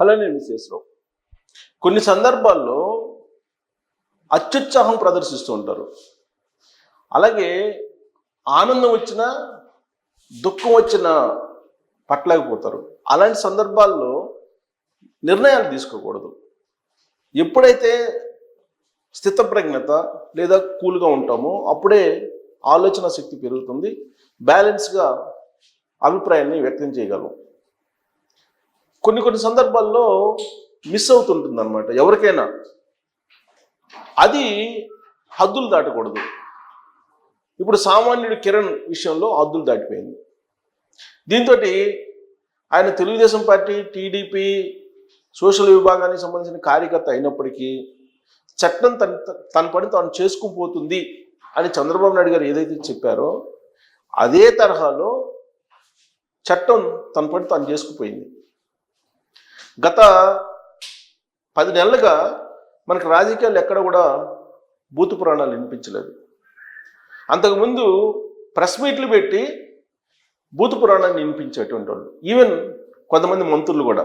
అలానే విశేషం కొన్ని సందర్భాల్లో అత్యుత్సాహం ప్రదర్శిస్తూ ఉంటారు. అలాగే ఆనందం వచ్చినా దుఃఖం వచ్చినా పట్టలేకపోతారు. అలాంటి సందర్భాల్లో నిర్ణయాలు తీసుకోకూడదు. ఎప్పుడైతే స్థితప్రజ్ఞత లేదా కూల్గా ఉంటామో అప్పుడే ఆలోచన శక్తి పెరుగుతుంది, బ్యాలెన్స్గా అభిప్రాయాన్ని వ్యక్తం చేయగలం. కొన్ని సందర్భాల్లో మిస్ అవుతుంటుంది అన్నమాట ఎవరికైనా. అది హద్దులు దాటకూడదు. ఇప్పుడు సామాన్యుడు కిరణ్ విషయంలో హద్దులు దాటిపోయింది. దీంతో ఆయన తెలుగుదేశం పార్టీ, టీడీపీ, సోషల్ విభాగానికి సంబంధించిన కార్యకర్త అయినప్పటికీ చట్టం తన పని తాను చేసుకుపోతుంది అని చంద్రబాబు నాయుడు గారు ఏదైతే చెప్పారో అదే తరహాలో చట్టం తన పని తాను చేసుకుపోయింది. గత 10 నెలలుగా మనకు రాజకీయాలు ఎక్కడ కూడా బూతు పురాణాలు వినిపించలేదు. అంతకుముందు ప్రెస్ మీట్లు పెట్టి బూతు పురాణాన్ని వినిపించేటువంటి వాళ్ళు, ఈవెన్ కొంతమంది మంత్రులు కూడా.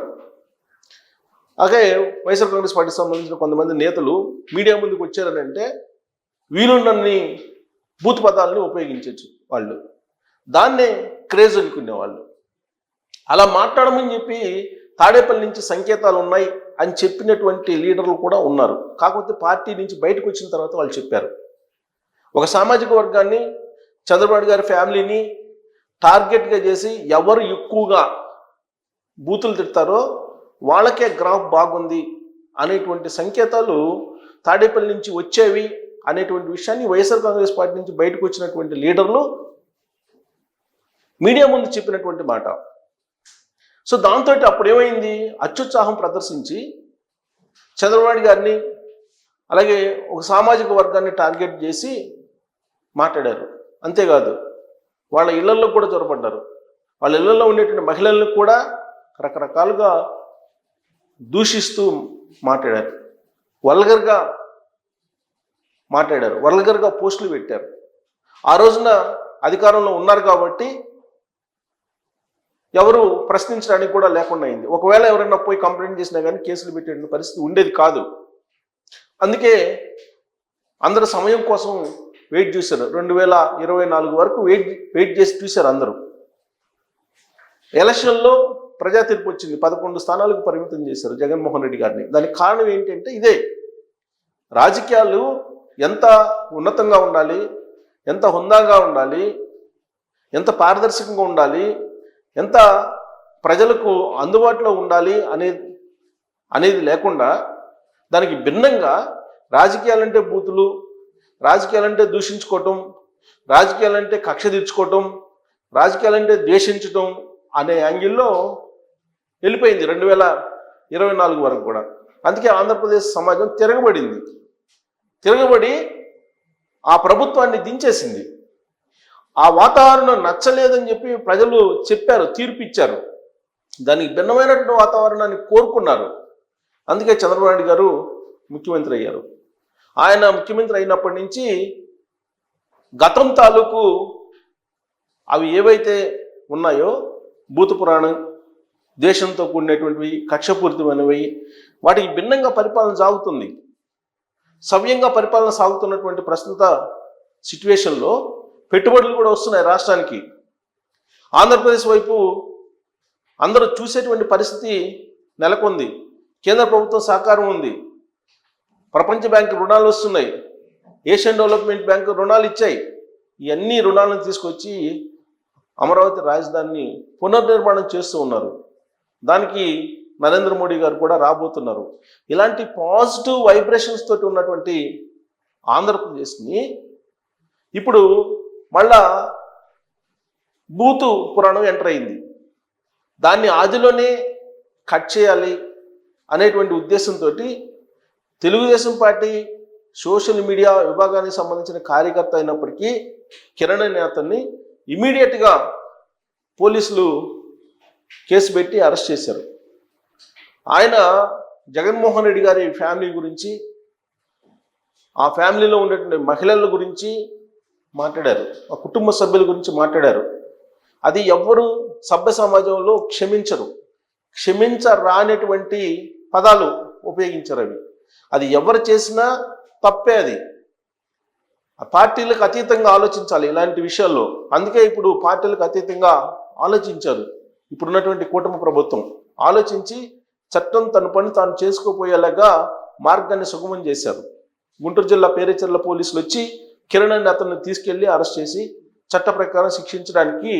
అలాగే వైఎస్ఆర్ కాంగ్రెస్ పార్టీకి సంబంధించిన కొంతమంది నేతలు మీడియా ముందుకు వచ్చారని అంటే వీలున్నన్ని బూతు పదాలని ఉపయోగించవచ్చు వాళ్ళు. దాన్నే క్రేజ్ అనుకునేవాళ్ళు. అలా మాట్లాడమని చెప్పి తాడేపల్లి నుంచి సంకేతాలు ఉన్నాయి అని చెప్పినటువంటి లీడర్లు కూడా ఉన్నారు. కాకపోతే పార్టీ నుంచి బయటకు వచ్చిన తర్వాత వాళ్ళు చెప్పారు. ఒక సామాజిక వర్గాన్ని, చంద్రబాబు గారి ఫ్యామిలీని టార్గెట్గా చేసి ఎవరు ఎక్కువగా బూతులు తిడతారో వాళ్ళకే గ్రాఫ్ బాగుంది అనేటువంటి సంకేతాలు తాడేపల్లి నుంచి వచ్చేవి అనేటువంటి విషయాన్ని వైఎస్ఆర్ కాంగ్రెస్ పార్టీ నుంచి బయటకు వచ్చినటువంటి లీడర్లు మీడియా ముందు చెప్పినటువంటి మాట. సో దాంతో అప్పుడు ఏమైంది, అత్యుత్సాహం ప్రదర్శించి చంద్రబాబు గారిని అలాగే ఒక సామాజిక వర్గాన్ని టార్గెట్ చేసి మాట్లాడారు. అంతేకాదు వాళ్ళ ఇళ్లల్లో కూడా చొరబడ్డారు. వాళ్ళ ఇళ్లలో ఉండేటువంటి మహిళలను కూడా రకరకాలుగా దూషిస్తూ మాట్లాడారు, వల్గర్గా మాట్లాడారు, వల్గర్గా పోస్టులు పెట్టారు. ఆ రోజున అధికారంలో ఉన్నారు కాబట్టి ఎవరు ప్రశ్నించడానికి కూడా లేకుండా అయింది. ఒకవేళ ఎవరైనా పోయి కంప్లైంట్ చేసినా కానీ కేసులు పెట్టే పరిస్థితి ఉండేది కాదు. అందుకే అందరూ సమయం కోసం వెయిట్ చూశారు. 2024 వరకు వెయిట్ చేసి చూశారు అందరూ. ఎలక్షన్లో ప్రజా తీర్పు వచ్చింది, 11 స్థానాలకు పరిమితం చేశారు జగన్మోహన్ రెడ్డి గారిని. దానికి కారణం ఏంటంటే ఇదే, రాజకీయాలు ఎంత ఉన్నతంగా ఉండాలి, ఎంత హుందాగా ఉండాలి, ఎంత పారదర్శకంగా ఉండాలి, ఎంత ప్రజలకు అందుబాటులో ఉండాలి అనేది లేకుండా దానికి భిన్నంగా రాజకీయాలంటే బూతులు, రాజకీయాలంటే దూషించుకోవటం, రాజకీయాలంటే కక్ష తీర్చుకోవటం, రాజకీయాలంటే ద్వేషించటం అనే యాంగిల్లో వెళ్ళిపోయింది 2024 వరకు కూడా. అందుకే ఆంధ్రప్రదేశ్ సమాజం తిరగబడి ఆ ప్రభుత్వాన్ని దించేసింది. ఆ వాతావరణం నచ్చలేదని చెప్పి ప్రజలు చెప్పారు, తీర్పు ఇచ్చారు. దానికి భిన్నమైనటువంటి వాతావరణాన్ని కోరుకున్నారు. అందుకే చంద్రబాబు నాయుడు గారు ముఖ్యమంత్రి అయ్యారు. ఆయన ముఖ్యమంత్రి అయినప్పటి నుంచి గతం తాలూకు అవి ఏవైతే ఉన్నాయో భూత పురాణం, దేశంతో కూడినటువంటివి, కక్షపూరితమైనవి, వాటికి భిన్నంగా పరిపాలన సాగుతుంది. సవ్యంగా పరిపాలన సాగుతున్నటువంటి ప్రస్తుత సిచ్యువేషన్లో పెట్టుబడులు కూడా వస్తున్నాయి రాష్ట్రానికి. ఆంధ్రప్రదేశ్ వైపు అందరూ చూసేటువంటి పరిస్థితి నెలకొంది. కేంద్ర ప్రభుత్వం సహకారం ఉంది. ప్రపంచ బ్యాంకు రుణాలు వస్తున్నాయి, ఏషియన్ డెవలప్మెంట్ బ్యాంకు రుణాలు ఇచ్చాయి. ఇవన్నీ రుణాలను తీసుకొచ్చి అమరావతి రాజధానిని పునర్నిర్మాణం చేస్తూ ఉన్నారు. దానికి నరేంద్ర మోడీ గారు కూడా రాబోతున్నారు. ఇలాంటి పాజిటివ్ వైబ్రేషన్స్ తోటి ఉన్నటువంటి ఆంధ్రప్రదేశ్ని ఇప్పుడు మళ్ళా బూతు పురాణం ఎంటర్ అయింది. దాన్ని ఆదిలోనే కట్ చేయాలి అనేటువంటి ఉద్దేశంతో తెలుగుదేశం పార్టీ సోషల్ మీడియా విభాగానికి సంబంధించిన కార్యకర్త అయినప్పటికీ కిరణ్ అనే అతన్ని ఇమీడియట్గా పోలీసులు కేసు పెట్టి అరెస్ట్ చేశారు. ఆయన జగన్మోహన్ రెడ్డి గారి ఫ్యామిలీ గురించి, ఆ ఫ్యామిలీలో ఉండేటువంటి మహిళల గురించి మాట్లాడారు, ఆ కుటుంబ సభ్యుల గురించి మాట్లాడారు. అది ఎవ్వరూ సభ్య సమాజంలో క్షమించరు. క్షమించరానటువంటి పదాలు ఉపయోగించారు. అది ఎవరు చేసినా తప్పే. అది ఆ పార్టీలకు అతీతంగా ఆలోచించాలి ఇలాంటి విషయాల్లో. అందుకే ఇప్పుడు పార్టీలకు అతీతంగా ఆలోచించారు ఇప్పుడున్నటువంటి కూటమి ప్రభుత్వం. ఆలోచించి చట్టం తన పని తాను చేసుకోపోయేలాగా మార్గాన్ని సుగమం చేశారు. గుంటూరు జిల్లా పేరేచెర్ల పోలీసులు వచ్చి కిరణ్ అని అతన్ని తీసుకెళ్లి అరెస్ట్ చేసి చట్ట ప్రకారం శిక్షించడానికి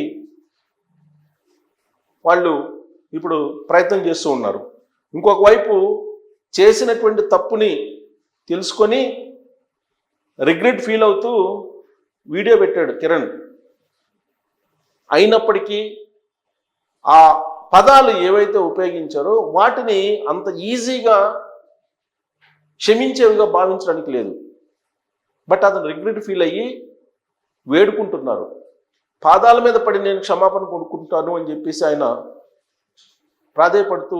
వాళ్ళు ఇప్పుడు ప్రయత్నం చేస్తూ ఉన్నారు. ఇంకొక వైపు చేసినటువంటి తప్పుని తెలుసుకొని రిగ్రెట్ ఫీల్ అవుతూ వీడియో పెట్టాడు కిరణ్. అయినప్పటికీ ఆ పదాలు ఏవైతే ఉపయోగించారో వాటిని అంత ఈజీగా క్షమించేవిగా భావించడానికి లేదు. బట్ అతను రిగ్రెట్ ఫీల్ అయ్యి వేడుకుంటున్నారు. పాదాల మీద పడి నేను క్షమాపణ కొనుక్కుంటాను అని చెప్పేసి ఆయన ప్రాధేయపడుతూ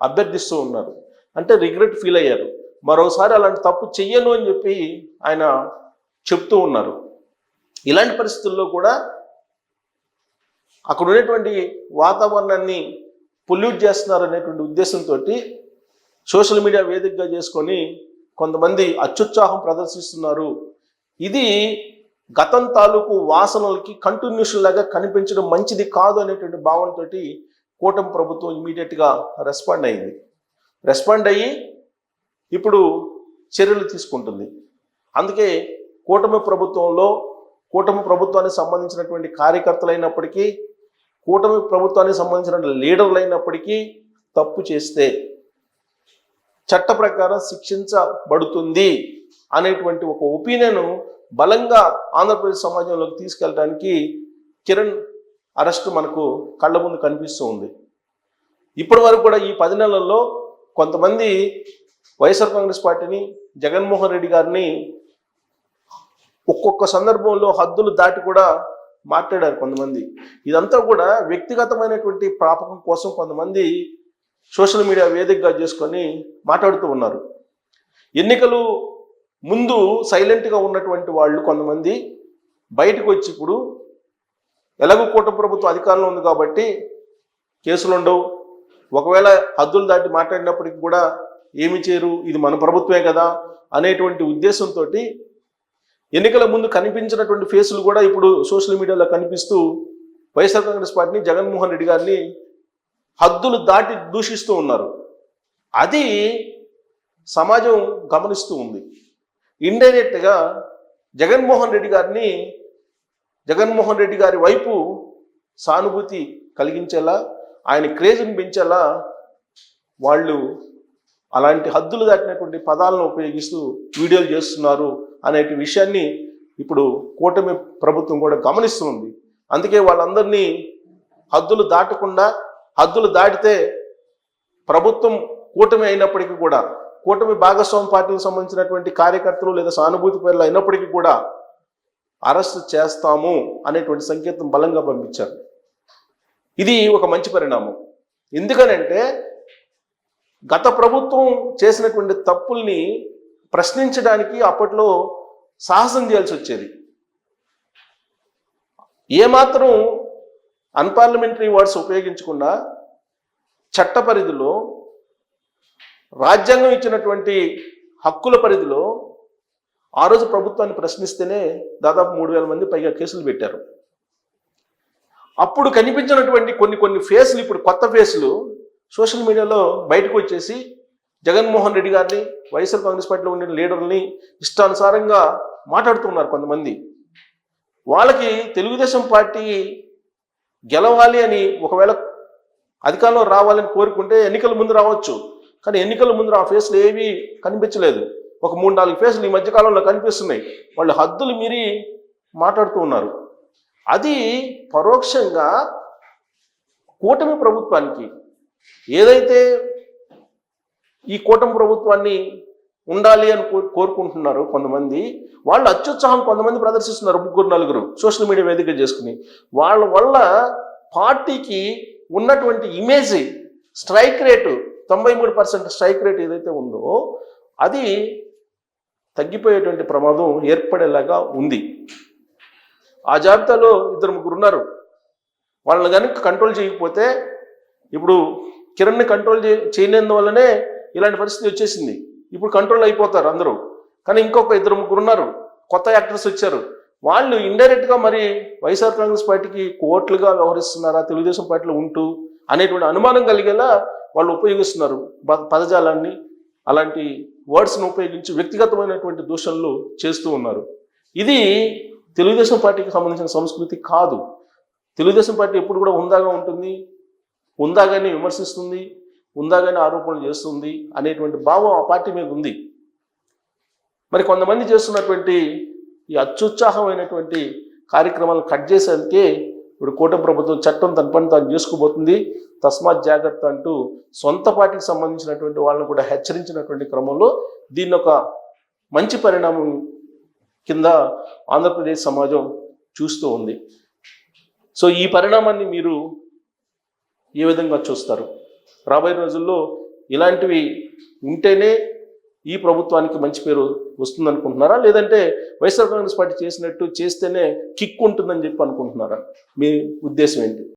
అభ్యర్థిస్తూ ఉన్నారు. అంటే రిగ్రెట్ ఫీల్ అయ్యారు. మరోసారి అలాంటి తప్పు చెయ్యను అని చెప్పి ఆయన చెప్తూ ఉన్నారు. ఇలాంటి పరిస్థితుల్లో కూడా అక్కడ ఉన్నటువంటి వాతావరణాన్ని పొల్యూట్ చేస్తున్నారు అనేటువంటి ఉద్దేశంతో సోషల్ మీడియా వేదికగా చేసుకొని కొంతమంది అత్యుత్సాహం ప్రదర్శిస్తున్నారు. ఇది గతం తాలూకు వాసనలకి కంటిన్యూషన్ లాగా కనిపించడం మంచిది కాదు అనేటువంటి భావనతో కూటమి ప్రభుత్వం ఇమీడియట్గా రెస్పాండ్ అయ్యి ఇప్పుడు చర్యలు తీసుకుంటుంది. అందుకే కూటమి ప్రభుత్వానికి సంబంధించినటువంటి కార్యకర్తలు అయినప్పటికీ, కూటమి ప్రభుత్వానికి సంబంధించిన లీడర్లు అయినప్పటికీ తప్పు చేస్తే చట్ట ప్రకారం శిక్షించబడుతుంది అనేటువంటి ఒక ఒపీనియన్ బలంగా ఆంధ్రప్రదేశ్ సమాజంలోకి తీసుకెళ్ళడానికి కిరణ్ అరెస్ట్ మనకు కళ్ళ ముందు కనిపిస్తూ ఉంది. ఇప్పటి వరకు కూడా ఈ 10 నెలల్లో కొంతమంది వైఎస్ఆర్ కాంగ్రెస్ పార్టీని, జగన్మోహన్ రెడ్డి గారిని ఒక్కొక్క సందర్భంలో హద్దులు దాటి కూడా మాట్లాడారు కొంతమంది. ఇదంతా కూడా వ్యక్తిగతమైనటువంటి ప్రాపకం కోసం కొంతమంది సోషల్ మీడియా వేదికగా చేసుకొని మాట్లాడుతూ ఉన్నారు. ఎన్నికలు ముందు సైలెంట్గా ఉన్నటువంటి వాళ్ళు కొంతమంది బయటకు వచ్చి ఇప్పుడు ఎలాగో కూటమి ప్రభుత్వం అధికారంలో ఉంది కాబట్టి కేసులు ఉండవు, ఒకవేళ హద్దులు దాటి మాట్లాడినప్పటికీ కూడా ఏమి చేయరు, ఇది మన ప్రభుత్వమే కదా అనేటువంటి ఉద్దేశంతో ఎన్నికల ముందు కనిపించినటువంటి ఫేసులు కూడా ఇప్పుడు సోషల్ మీడియాలో కనిపిస్తూ వైఎస్ఆర్ కాంగ్రెస్ పార్టీని, జగన్మోహన్ రెడ్డి గారిని హద్దులు దాటి దూషిస్తూ ఉన్నారు. అది సమాజం గమనిస్తూ ఉంది. ఇండైరెక్ట్గా జగన్మోహన్ రెడ్డి గారి వైపు సానుభూతి కలిగించేలా, ఆయన క్రేజ్ని పెంచేలా వాళ్ళు అలాంటి హద్దులు దాటినటువంటి పదాలను ఉపయోగిస్తూ వీడియోలు చేస్తున్నారు అనే విషయాన్ని ఇప్పుడు కూటమి ప్రభుత్వం కూడా గమనిస్తూ ఉంది. అందుకే వాళ్ళందరినీ హద్దులు దాటకుండా, హద్దులు దాటితే ప్రభుత్వం కూటమి అయినప్పటికీ కూడా, కూటమి భాగస్వామి పార్టీకి సంబంధించినటువంటి కార్యకర్తలు లేదా సానుభూతి పేర్లు అయినప్పటికీ కూడా అరెస్ట్ చేస్తాము అనేటువంటి సంకేతం బలంగా పంపించారు. ఇది ఒక మంచి పరిణామం. ఎందుకనంటే గత ప్రభుత్వం చేసినటువంటి తప్పుల్ని ప్రశ్నించడానికి అప్పట్లో సాహసం చేయాల్సి వచ్చేది. ఏమాత్రం అన్పార్లమెంటరీ వర్డ్స్ ఉపయోగించకుండా చట్ట పరిధిలో, రాజ్యాంగం ఇచ్చినటువంటి హక్కుల పరిధిలో ఆ రోజు ప్రభుత్వాన్ని ప్రశ్నిస్తేనే దాదాపు 3000 మంది పైగా కేసులు పెట్టారు. అప్పుడు కనిపించినటువంటి కొన్ని ఫేసులు, ఇప్పుడు కొత్త ఫేసులు సోషల్ మీడియాలో బయటకు వచ్చేసి జగన్మోహన్ రెడ్డి గారిని, వైఎస్ఆర్ కాంగ్రెస్ పార్టీలో ఉండే లీడర్ని ఇష్టానుసారంగా మాట్లాడుతున్నారు కొంతమంది. వాళ్ళకి తెలుగుదేశం పార్టీ గెలవాలి అని, ఒకవేళ అధికారంలో రావాలని కోరుకుంటే ఎన్నికల ముందు రావచ్చు. కానీ ఎన్నికల ముందు ఆ ఫేస్లు ఏవి కనిపించలేదు. ఒక 3-4 ఫేస్లు ఈ మధ్యకాలంలో కనిపిస్తున్నాయి. వాళ్ళు హద్దులు మీరి మాట్లాడుతూ ఉన్నారు. అది పరోక్షంగా కూటమి ప్రభుత్వానికి, ఏదైతే ఈ కూటమి ప్రభుత్వాన్ని ఉండాలి అని కోరుకుంటున్నారో కొంతమంది, వాళ్ళు అత్యుత్సాహం కొంతమంది ప్రదర్శిస్తున్నారు, 3-4 సోషల్ మీడియా వేదిక చేసుకుని. వాళ్ళ వల్ల పార్టీకి ఉన్నటువంటి image, strike rate 93% strike rate ఏదైతే ఉందో అది తగ్గిపోయేటువంటి ప్రమాదం ఏర్పడేలాగా ఉంది. ఆ జాబితాలో 2-3 ఉన్నారు. వాళ్ళని కనుక కంట్రోల్ చేయకపోతే ఇప్పుడు కిరణ్ని కంట్రోల్ చేయలేనందువల్లనే ఇలాంటి పరిస్థితి వచ్చేసింది. ఇప్పుడు కంట్రోల్ అయిపోతారు అందరూ. కానీ ఇంకొక 2-3 ఉన్నారు, కొత్త యాక్టర్స్ వచ్చారు. వాళ్ళు ఇండైరెక్ట్గా మరి వైఎస్ఆర్ కాంగ్రెస్ పార్టీకి కోట్లుగా వ్యవహరిస్తున్నారా తెలుగుదేశం పార్టీలో ఉంటూ అనేటువంటి అనుమానం కలిగేలా వాళ్ళు ఉపయోగిస్తున్నారు పదజాలాన్ని, అలాంటి వర్డ్స్ను ఉపయోగించి వ్యక్తిగతమైనటువంటి దూషణలు చేస్తూ ఉన్నారు. ఇది తెలుగుదేశం పార్టీకి సంబంధించిన సంస్కృతి కాదు. తెలుగుదేశం పార్టీ ఎప్పుడు కూడా హుందాగా ఉంటుంది, హుందాగానే విమర్శిస్తుంది, హుందాగానే ఆరోపణలు చేస్తుంది అనేటువంటి భావం ఆ పార్టీ మీద ఉంది. మరి కొంతమంది చేస్తున్నటువంటి ఈ అత్యుత్సాహమైనటువంటి కార్యక్రమాలను కట్ చేసేందుకే ఇప్పుడు కూటమి ప్రభుత్వం చట్టం తన పని తాను చేసుకోబోతుంది, తస్మాత్ జాగ్రత్త అంటూ సొంత పార్టీకి సంబంధించినటువంటి వాళ్ళని కూడా హెచ్చరించినటువంటి క్రమంలో దీన్ని ఒక మంచి పరిణామం కింద ఆంధ్రప్రదేశ్ సమాజం చూస్తూ ఉంది. సో ఈ పరిణామాన్ని మీరు ఏ విధంగా చూస్తారు? రాబోయే రోజుల్లో ఇలాంటివి ఉంటేనే ఈ ప్రభుత్వానికి మంచి పేరు వస్తుందనుకుంటున్నారా, లేదంటే వైఎస్ఆర్ కాంగ్రెస్ పార్టీ చేసినట్టు చేస్తేనే కిక్ ఉంటుందని చెప్పి అనుకుంటున్నారా? మీ ఉద్దేశం ఏంటి?